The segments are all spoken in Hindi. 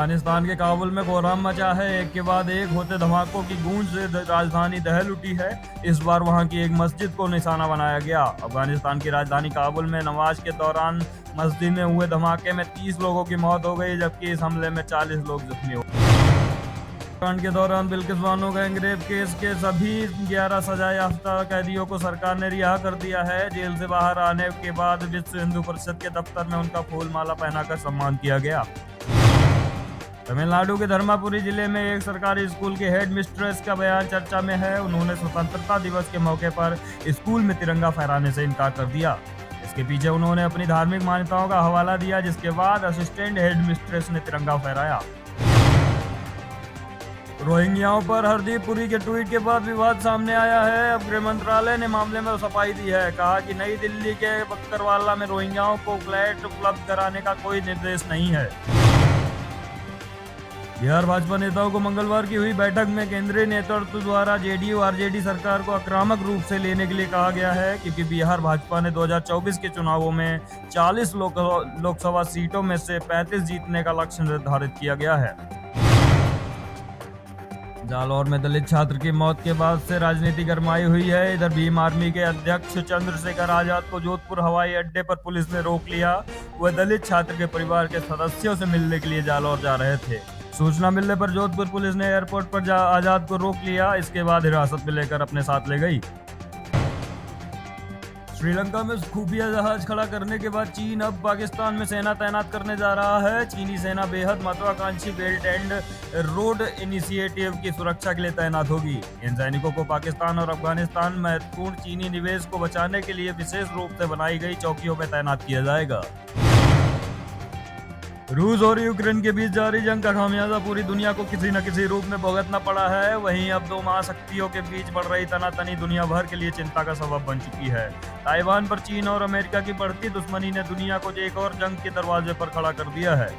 अफगानिस्तान के काबुल में कोहराम मचा है। एक के बाद एक होते धमाकों की गूंज से राजधानी दहल उठी है। इस बार वहां की एक मस्जिद को निशाना बनाया गया। अफगानिस्तान की राजधानी काबुल में नमाज के दौरान मस्जिद में हुए धमाके में 30 लोगों की मौत हो गई, जबकि इस हमले में 40 लोग जख्मी हो गए। कांड के दौरान बिल्किस बानो गैंगरेप केस के सभी 11 सजा याफ्ता कैदियों को सरकार ने रिहा कर दिया है। जेल से बाहर आने के बाद विश्व हिंदू परिषद के दफ्तर में उनका फूल माला पहनाकर सम्मान किया गया। तमिलनाडु के धर्मापुरी जिले में एक सरकारी स्कूल के हेड मिस्ट्रेस का बयान चर्चा में है। उन्होंने स्वतंत्रता दिवस के मौके पर स्कूल में तिरंगा फहराने से इनकार कर दिया। इसके पीछे उन्होंने अपनी धार्मिक मान्यताओं का हवाला दिया, जिसके बाद असिस्टेंट हेड मिस्ट्रेस ने तिरंगा फहराया। रोहिंग्याओं पर हरदीप पुरी के ट्वीट के बाद विवाद सामने आया है। अब गृह मंत्रालय ने मामले में सफाई दी है। कहा कि नई दिल्ली के बक्करवाला में रोहिंग्याओं को फ्लैट उपलब्ध कराने का कोई निर्देश नहीं है। बिहार भाजपा नेताओं को मंगलवार की हुई बैठक में केंद्रीय नेतृत्व द्वारा जेडीयू आरजेडी सरकार को आक्रामक रूप से लेने के लिए कहा गया है, क्योंकि बिहार भाजपा ने 2024 के चुनावों में 40 लोकसभा सीटों में से 35 जीतने का लक्ष्य निर्धारित किया गया है। जालौर में दलित छात्र की मौत के बाद से राजनीति गरमाई हुई है। इधर भीम आर्मी के अध्यक्ष चंद्रशेखर आजाद को जोधपुर हवाई अड्डे पर पुलिस ने रोक लिया। वह दलित छात्र के परिवार के सदस्यों से मिलने के लिए जालौर जा रहे थे। सूचना मिलने पर जोधपुर पुलिस ने एयरपोर्ट पर आजाद को रोक लिया। इसके बाद हिरासत में लेकर अपने साथ ले गई। श्रीलंका में खुफिया जहाज खड़ा करने के बाद चीन अब पाकिस्तान में सेना तैनात करने जा रहा है। चीनी सेना बेहद महत्वाकांक्षी बेल्ट एंड रोड इनिशिएटिव की सुरक्षा के लिए तैनात होगी। इन सैनिकों को पाकिस्तान और अफगानिस्तान में महत्वपूर्ण चीनी निवेश को बचाने के लिए विशेष रूप से बनाई गई चौकियों में तैनात किया जाएगा। रूस और यूक्रेन के बीच जारी जंग का खामियाजा पूरी दुनिया को किसी न किसी रूप में भुगतना पड़ा है। वहीं अब दो महाशक्तियों के बीच बढ़ रही तनातनी दुनिया भर के लिए चिंता का सबब बन चुकी है। ताइवान पर चीन और अमेरिका की बढ़ती दुश्मनी ने दुनिया को एक और जंग के दरवाजे पर खड़ा कर दिया है।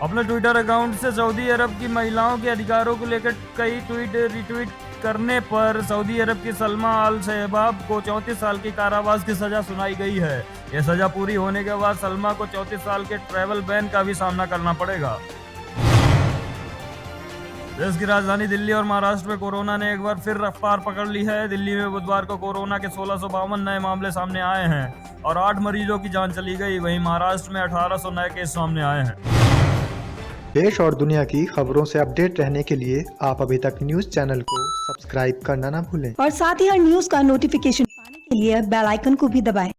अपने ट्विटर अकाउंट से सऊदी अरब की महिलाओं के अधिकारों को लेकर कई ट्वीट रिट्वीट करने पर सऊदी अरब की सलमा अल शहबाब को 34 साल की कारावास की सजा सुनाई गई है। यह सजा पूरी होने के बाद सलमा को 34 साल के ट्रैवल बैन का भी सामना करना पड़ेगा। देश की राजधानी दिल्ली और महाराष्ट्र में कोरोना ने एक बार फिर रफ्तार पकड़ ली है। दिल्ली में बुधवार को कोरोना के 1652 नए मामले सामने आए हैं और 8 मरीजों की जान चली गई। वहीं महाराष्ट्र में 1800 नए केस सामने आए हैं। देश और दुनिया की खबरों से अपडेट रहने के लिए आप अभी तक न्यूज चैनल को सब्सक्राइब करना ना भूलें और साथ ही हर न्यूज का नोटिफिकेशन पाने के लिए बेल आइकन को भी दबाएं।